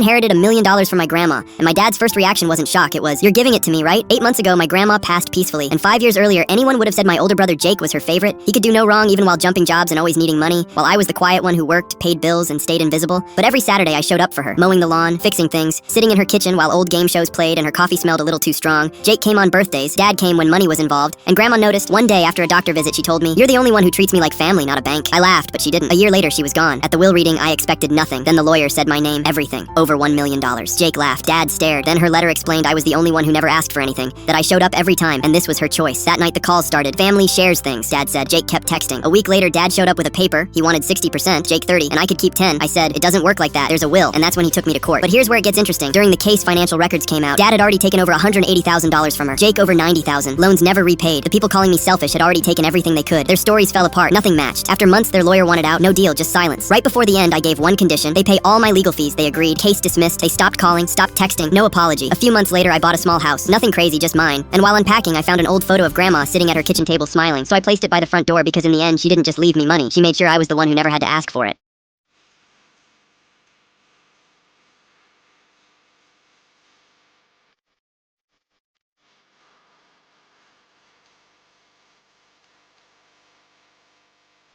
inherited $1 million from my grandma, and my dad's first reaction wasn't shock, it was, "You're giving it to me, right?" 8 months ago, my grandma passed peacefully, and 5 years earlier, anyone would have said my older brother Jake was her favorite. He could do no wrong even while jumping jobs and always needing money, while I was the quiet one who worked, paid bills, and stayed invisible. But every Saturday I showed up for her, mowing the lawn, fixing things, sitting in her kitchen while old game shows played and her coffee smelled a little too strong. Jake came on birthdays, Dad came when money was involved, and Grandma noticed. One day after a doctor visit she told me, "You're the only one who treats me like family, not a bank." I laughed, but she didn't. A year later she was gone. At the will reading I expected nothing. Then the lawyer said my name, everything, over $1 million. Jake laughed, Dad stared, then her letter explained I was the only one who never asked for anything, that I showed up every time, and this was her choice. That night the calls started. "Family shares things," Dad said. Jake kept texting. A week later Dad showed up with a paper. He wanted 60%, Jake 30, and I could keep 10. I said, "It doesn't work like that, there's a will," and that's when he took me to court. But here's where it gets interesting. During the case, financial records came out. Dad had already taken over $180,000 from her. Jake over $90,000. Loans never repaid. The people calling me selfish had already taken everything they could. Their stories fell apart. Nothing matched. After months their lawyer wanted out. No deal, just silence. Right before the end I gave one condition. They pay all my legal fees. They agreed. Case dismissed. They stopped calling, stopped texting. No apology. A few months later I bought a small house. Nothing crazy, just mine. And while unpacking I found an old photo of Grandma sitting at her kitchen table smiling. So I placed it by the front door because in the end she didn't just leave me money. She made sure I was the one who never had to ask for it.